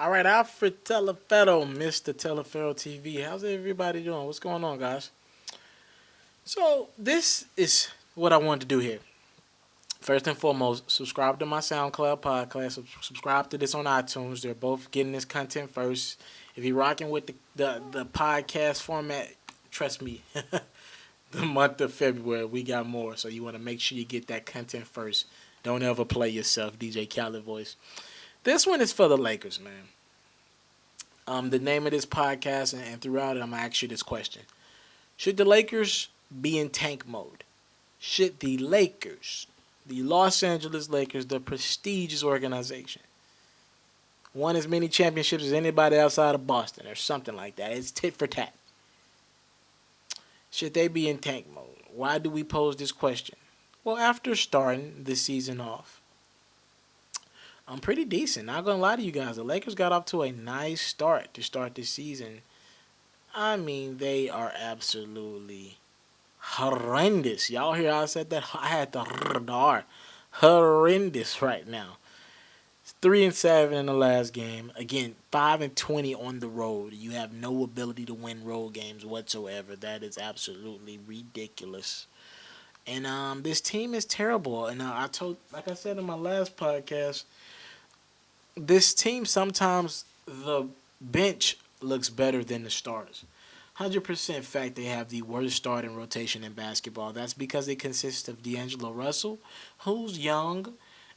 All right, Alfred Teleferro, Mr. Teleferro TV. How's everybody doing? What's going on, guys? So, this is what I wanted to do here. First and foremost, subscribe to my SoundCloud podcast. Subscribe to this on iTunes. They're both getting this content first. If you're rocking with the podcast format, trust me, the month of February, we got more. So, you want to make sure you get that content first. Don't ever play yourself, DJ Khaled voice. This one is for the Lakers, man. The name of this podcast, and throughout it, I'm going to ask you this question. Should the Lakers be in tank mode? Should the Lakers, the Los Angeles Lakers, the prestigious organization, won as many championships as anybody outside of Boston or something like that? It's tit for tat. Should they be in tank mode? Why do we pose this question? Well, after starting the season off, I'm pretty decent. Not gonna lie to you guys. The Lakers got off to a nice start to start this season. I mean, they are absolutely horrendous. Y'all hear how I said that? I had the R. Horrendous right now. It's 3-7 in the last game. Again, 5-20 on the road. You have no ability to win road games whatsoever. That is absolutely ridiculous. And this team is terrible. And like I said in my last podcast, this team sometimes the bench looks better than the starters. 100% fact they have the worst starting rotation in basketball. That's because it consists of D'Angelo Russell, who's young,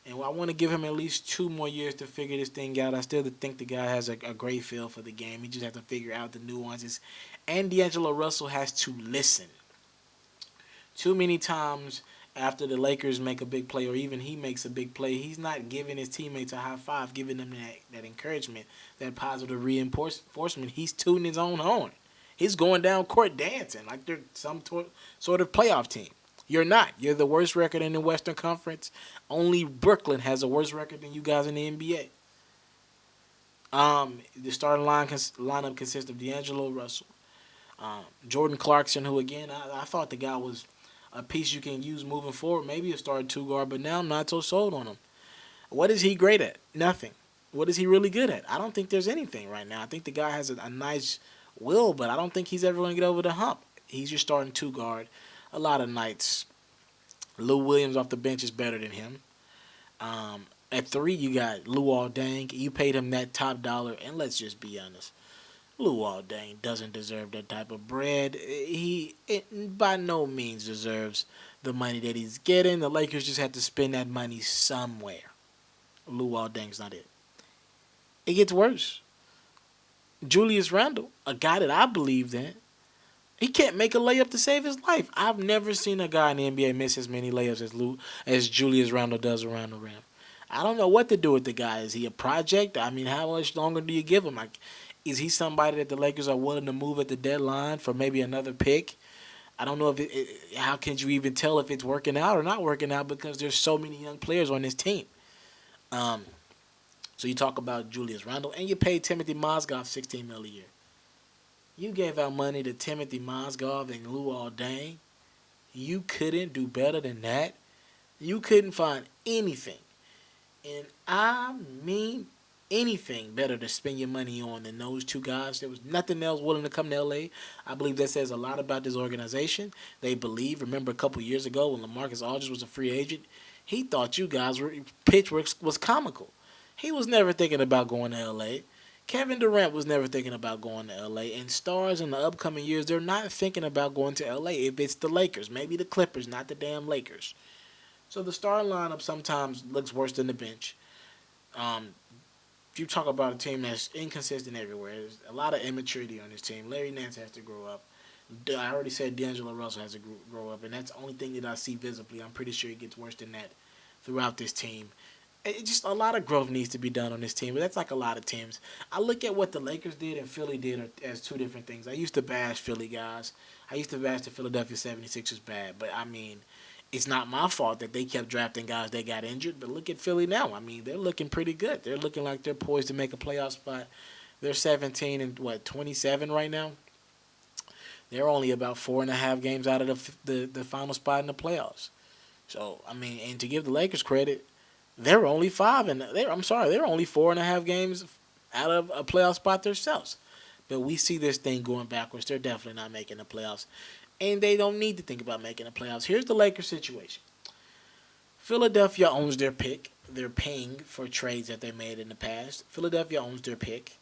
and I want to give him at least 2 more years to figure this thing out. I still think the guy has a great feel for the game. He just has to figure out the nuances. And D'Angelo Russell has to listen. Too many times after the Lakers make a big play or even he makes a big play, he's not giving his teammates a high five, giving them that encouragement, that positive reinforcement. He's tooting his own horn. He's going down court dancing like they're some sort of playoff team. You're not. You're the worst record in the Western Conference. Only Brooklyn has a worse record than you guys in the NBA. The starting lineup consists of D'Angelo Russell, Jordan Clarkson, who again I thought the guy was a piece you can use moving forward, maybe a starting 2 guard, but now I'm not so sold on him. What is he great at? Nothing. What is he really good at? I don't think there's anything right now. I think the guy has a nice will, but I don't think he's ever going to get over the hump. He's your starting 2 guard. A lot of nights, Lou Williams off the bench is better than him. At 3, you got Luol Deng. You paid him that top dollar, and let's just be honest. Luol Deng doesn't deserve that type of bread. He by no means deserves the money that he's getting. The Lakers just have to spend that money somewhere. Luol Deng's not it. It gets worse. Julius Randle, a guy that I believed in, he can't make a layup to save his life. I've never seen a guy in the NBA miss as many layups as Julius Randle does around the rim. I don't know what to do with the guy. Is he a project? I mean, how much longer do you give him? Like, is he somebody that the Lakers are willing to move at the deadline for maybe another pick? I don't know how can you even tell if it's working out or not working out because there's so many young players on this team. So you talk about Julius Randle, and you paid Timothy Mozgov $16 million a year. You gave out money to Timothy Mozgov and Luol Deng. You couldn't do better than that. You couldn't find anything, and I mean anything better to spend your money on than those 2 guys. There was nothing else willing to come to LA. I believe that says a lot about this organization. They believe. Remember a couple years ago when LaMarcus Aldridge was a free agent, he thought you guys pitch was comical. He was never thinking about going to LA. Kevin Durant was never thinking about going to LA. And stars in the upcoming years, they're not thinking about going to LA if it's the Lakers. Maybe the Clippers, not the damn Lakers. So the starting lineup sometimes looks worse than the bench. If you talk about a team that's inconsistent everywhere, there's a lot of immaturity on this team. Larry Nance has to grow up. I already said D'Angelo Russell has to grow up, and that's the only thing that I see visibly. I'm pretty sure it gets worse than that throughout this team. Just a lot of growth needs to be done on this team, but that's like a lot of teams. I look at what the Lakers did and Philly did as 2 different things. I used to bash Philly guys. I used to bash the Philadelphia 76ers bad, but I mean, it's not my fault that they kept drafting guys that got injured, but look at Philly now. I mean, they're looking pretty good. They're looking like they're poised to make a playoff spot. They're 17 and 27 right now. They're only about 4.5 games out of the final spot in the playoffs. So, I mean, and to give the Lakers credit, they're only 5 and they're only 4.5 games out of a playoff spot themselves. But we see this thing going backwards. They're definitely not making the playoffs. And they don't need to think about making the playoffs. Here's the Lakers situation. Philadelphia owns their pick. They're paying for trades that they made in the past. Philadelphia owns their pick.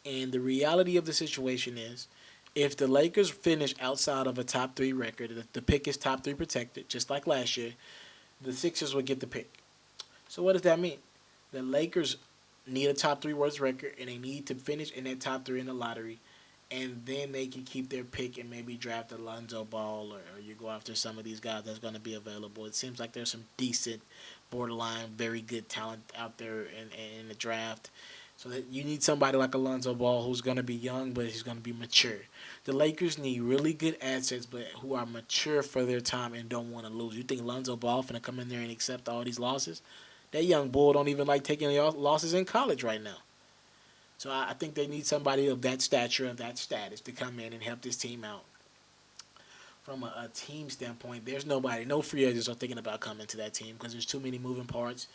And the reality of the situation is, if the Lakers finish outside of a top 3 record, if the pick is top 3 protected, just like last year, the Sixers would get the pick. So what does that mean? The Lakers need a top 3 worst record, and they need to finish in that top 3 in the lottery. And then they can keep their pick and maybe draft Alonzo Ball, or you go after some of these guys that's going to be available. It seems like there's some decent, borderline, very good talent out there in the draft. So that you need somebody like Alonzo Ball who's going to be young, but he's going to be mature. The Lakers need really good assets, but who are mature for their time and don't want to lose. You think Alonzo Ball finna come in there and accept all these losses? That young bull don't even like taking losses in college right now. So I think they need somebody of that stature, of that status, to come in and help this team out. From a team standpoint, there's nobody, no free agents are thinking about coming to that team because there's too many moving parts.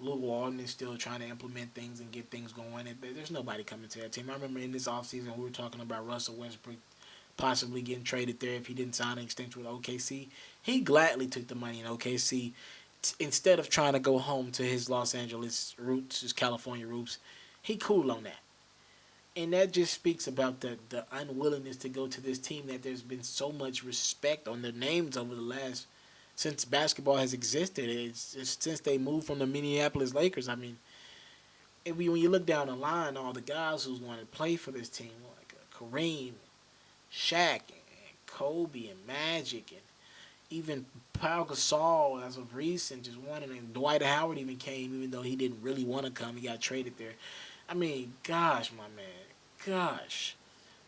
Luke Walton is still trying to implement things and get things going. There's nobody coming to that team. I remember in this offseason we were talking about Russell Westbrook possibly getting traded there if he didn't sign an extension with OKC. He gladly took the money in OKC instead of trying to go home to his Los Angeles roots, his California roots. He cool on that. And that just speaks about the unwillingness to go to this team, that there's been so much respect on their names over the last, since basketball has existed. It's since they moved from the Minneapolis Lakers. I mean, when you look down the line, all the guys who's going to play for this team, like Kareem, Shaq, and Kobe, and Magic, and even Pau Gasol, as of recent, just won it. And Dwight Howard even came, even though he didn't really want to come. He got traded there. I mean, gosh, my man. Gosh.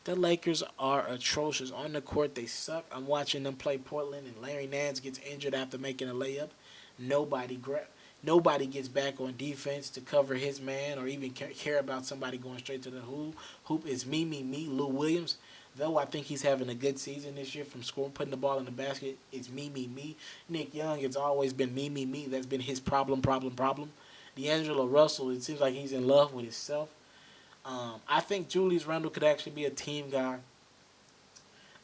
The Lakers are atrocious. On the court, they suck. I'm watching them play Portland, and Larry Nance gets injured after making a layup. Nobody gets back on defense to cover his man or even care about somebody going straight to the hoop. Is me, Lou Williams. Though I think he's having a good season this year from scoring, putting the ball in the basket. It's me. Nick Young, it's always been me. That's been his problem. D'Angelo Russell, it seems like he's in love with himself. I think Julius Randle could actually be a team guy.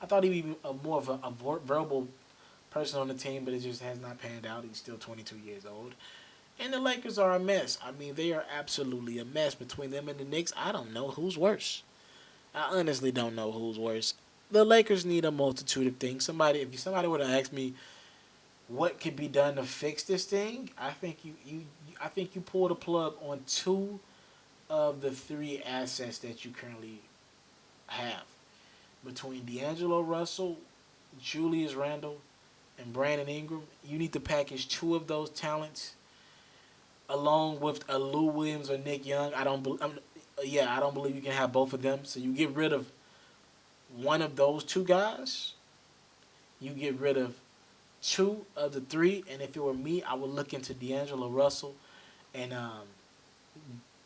I thought he'd be more of a verbal person on the team, but it just has not panned out. He's still 22 years old. And the Lakers are a mess. I mean, they are absolutely a mess. Between them and the Knicks, I don't know who's worse. I honestly don't know who's worse. The Lakers need a multitude of things. If somebody were to ask me what could be done to fix this thing, I think you pull the plug on 2 of the 3 assets that you currently have. Between D'Angelo Russell, Julius Randle, and Brandon Ingram, you need to package 2 of those talents along with a Lou Williams or Nick Young. I don't believe you can have both of them. So you get rid of one of those 2 guys. You get rid of 2 of the 3, and if it were me, I would look into D'Angelo Russell and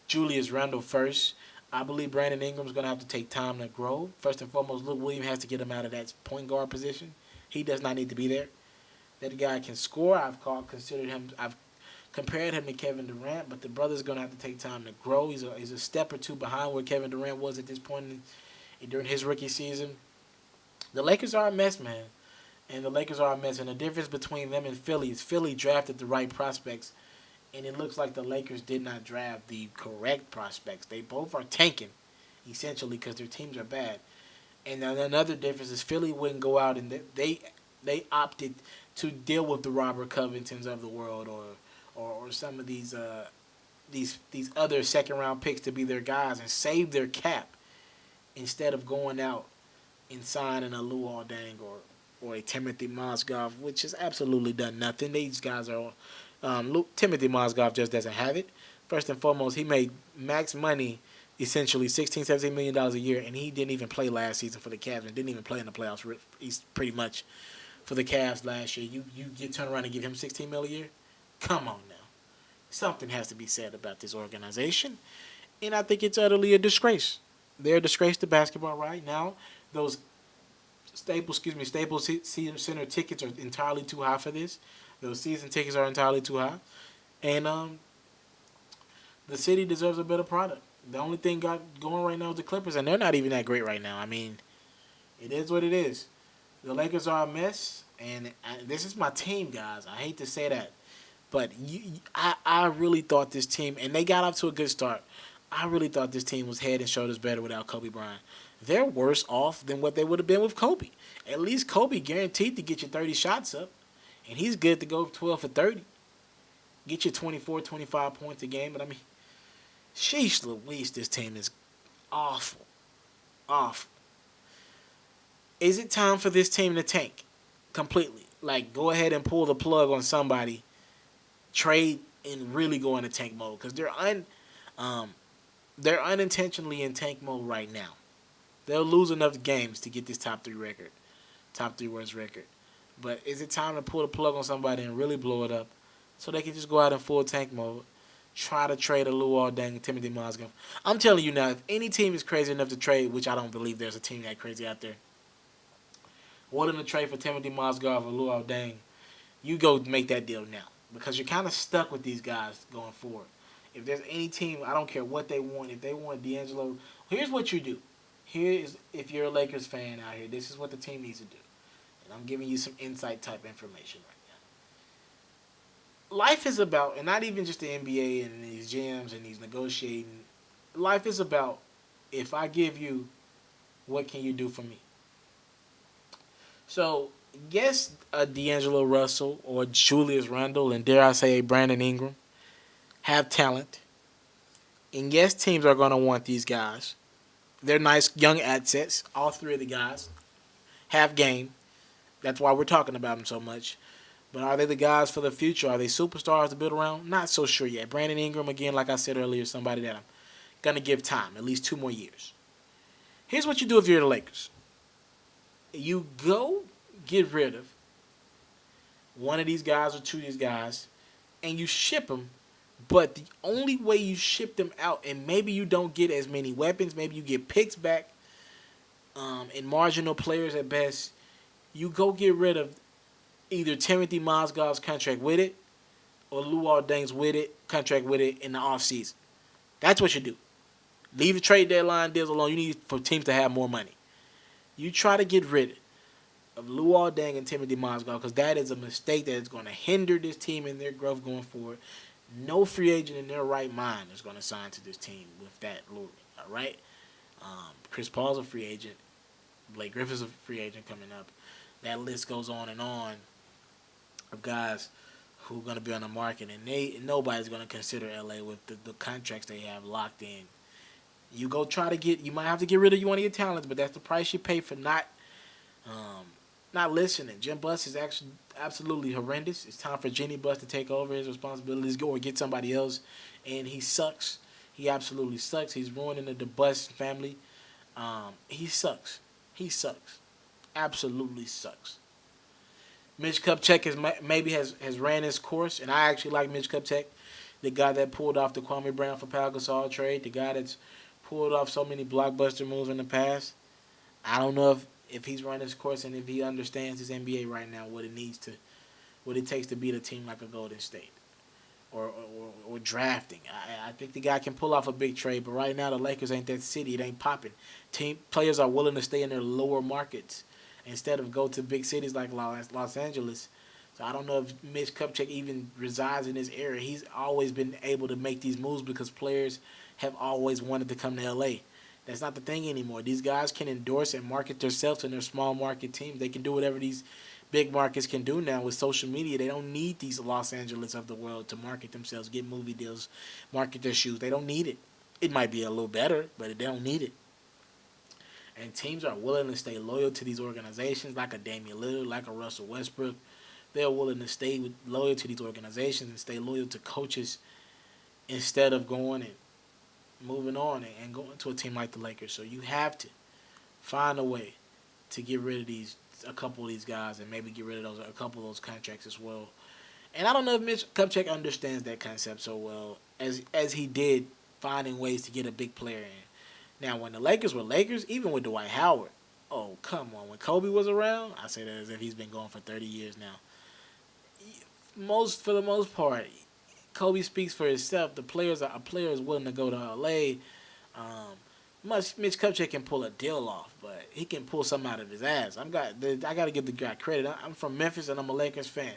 Julius Randle first. I believe Brandon Ingram's going to have to take time to grow. First and foremost, Luke Williams has to get him out of that point guard position. He does not need to be there. That guy can score. I've compared him to Kevin Durant, but the brother's going to have to take time to grow. He's a step or 2 behind where Kevin Durant was at this point during his rookie season. The Lakers are a mess, man. And the Lakers are a mess. And the difference between them and Philly is Philly drafted the right prospects, and it looks like the Lakers did not draft the correct prospects. They both are tanking, essentially, because their teams are bad. And another difference is Philly wouldn't go out and they opted to deal with the Robert Covingtons of the world or some of these other second-round picks to be their guys and save their cap instead of going out and signing a Luol Deng or a Timothy Mozgov, which has absolutely done nothing. These guys are Timothy Mozgov just doesn't have it. First and foremost, he made max money, essentially $16, $17 million a year, and he didn't even play last season for the Cavs and didn't even play in the playoffs. He's pretty much for the Cavs last year. You get turn around and give him $16 million a year? Come on now. Something has to be said about this organization, and I think it's utterly a disgrace. They're a disgrace to basketball right now. Those Staples Center tickets are entirely too high for this. Those season tickets are entirely too high. And the city deserves a better product. The only thing got going right now is the Clippers, and they're not even that great right now. I mean, it is what it is. The Lakers are a mess, and this is my team, guys. I hate to say that, but I really thought this team, and they got off to a good start. I really thought this team was head and shoulders better without Kobe Bryant. They're worse off than what they would have been with Kobe. At least Kobe guaranteed to get you 30 shots up, and he's good to go 12 for 30. Get you 24, 25 points a game. But I mean, sheesh Louise, this team is awful. Awful. Is it time for this team to tank completely? Like, go ahead and pull the plug on somebody, trade, and really go into tank mode because they're unintentionally in tank mode right now. They'll lose enough games to get this top three worst record. But is it time to pull the plug on somebody and really blow it up so they can just go out in full tank mode? Try to trade a Luol Deng and Timothy Mozgov. I'm telling you now, if any team is crazy enough to trade, which I don't believe there's a team that crazy out there, willing to trade for Timothy Mozgov or Luol Deng, you go make that deal now because you're kind of stuck with these guys going forward. If there's any team, I don't care what they want. If they want D'Angelo, here's what you do. Here is, if you're a Lakers fan out here, this is what the team needs to do. And I'm giving you some insight type information right now. Life is about, and not even just the NBA and these GMs and these negotiating. Life is about, if I give you, what can you do for me? So, yes, a D'Angelo Russell or Julius Randle and dare I say a Brandon Ingram have talent. And yes, teams are going to want these guys. They're nice young assets. All three of the guys have game. That's why we're talking about them so much. But are they the guys for the future? Are they superstars to build around? Not so sure yet. Brandon Ingram, again, like I said earlier, somebody that I'm going to give time, at least 2 more years. Here's what you do if you're the Lakers. You go get rid of one of these guys or 2 of these guys, and you ship them. But the only way you ship them out, and maybe you don't get as many weapons, maybe you get picks back, and marginal players at best, you go get rid of either Timothy Mozgov's contract with it or Luol Deng's with it, contract with it in the offseason. That's what you do. Leave the trade deadline deals alone. You need for teams to have more money. You try to get rid of Luol Deng and Timothy Mozgov because that is a mistake that is going to hinder this team in their growth going forward. No free agent in their right mind is going to sign to this team with that looming. All right? Chris Paul's a free agent. Blake Griffin's a free agent coming up. That list goes on of guys who are going to be on the market, and nobody's going to consider LA with the contracts they have locked in. You go try to get. You might have to get rid of one of your talents, but that's the price you pay for not listening. Jim Buss is actually absolutely horrendous. It's time for Jenny Buss to take over his responsibilities, go or get somebody else, and he sucks. He absolutely sucks. He's ruining the Buss family. He sucks. He sucks. Absolutely sucks. Mitch Kupchak has ran his course, and I actually like Mitch Kupchak, the guy that pulled off the Kwame Brown for Pau Gasol trade, the guy that's pulled off so many blockbuster moves in the past. I don't know if he's run his course and if he understands his NBA right now, what it takes to beat a team like a Golden State or drafting. I think the guy can pull off a big trade, but right now the Lakers ain't that city. It ain't popping. Players are willing to stay in their lower markets instead of go to big cities like Los Angeles. So I don't know if Mitch Kupchak even resides in this area. He's always been able to make these moves because players have always wanted to come to L.A. That's not the thing anymore. These guys can endorse and market themselves in their small market teams. They can do whatever these big markets can do now with social media. They don't need these Los Angeles of the world to market themselves, get movie deals, market their shoes. They don't need it. It might be a little better, but they don't need it. And teams are willing to stay loyal to these organizations like a Damian Lillard, like a Russell Westbrook. They're willing to stay loyal to these organizations and stay loyal to coaches instead of going and moving on and going to a team like the Lakers. So you have to find a way to get rid of a couple of these guys and maybe get rid of a couple of those contracts as well. And I don't know if Mitch Kupchak understands that concept so well as he did finding ways to get a big player in. Now, when the Lakers were Lakers, even with Dwight Howard, oh, come on. When Kobe was around, I say that as if he's been going for 30 years now. For the most part, Kobe speaks for himself. A player is willing to go to LA Mitch Kupchak can pull a deal off, but he can pull something out of his ass. I got to give the guy credit. I'm from Memphis and I'm a Lakers fan.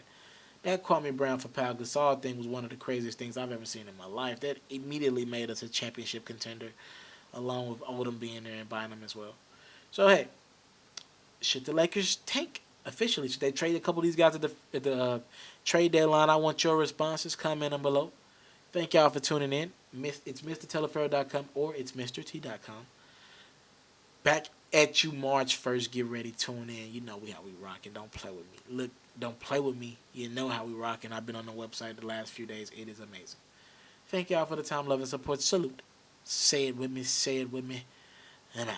That Kwame Brown for Pau Gasol thing was one of the craziest things I've ever seen in my life. That immediately made us a championship contender, along with Odom being there and Bynum as well. So hey, should the Lakers tank officially? Should they trade a couple of these guys at the trade deadline? I want your responses. Comment them below. Thank y'all for tuning in. It's MrTeleferro.com or it's MrT.com. Back at you March 1st. Get ready. Tune in. You know how we rocking. Don't play with me. Look, don't play with me. You know how we rocking. I've been on the website the last few days. It is amazing. Thank y'all for the time, love, and support. Salute. Say it with me. Say it with me. And out.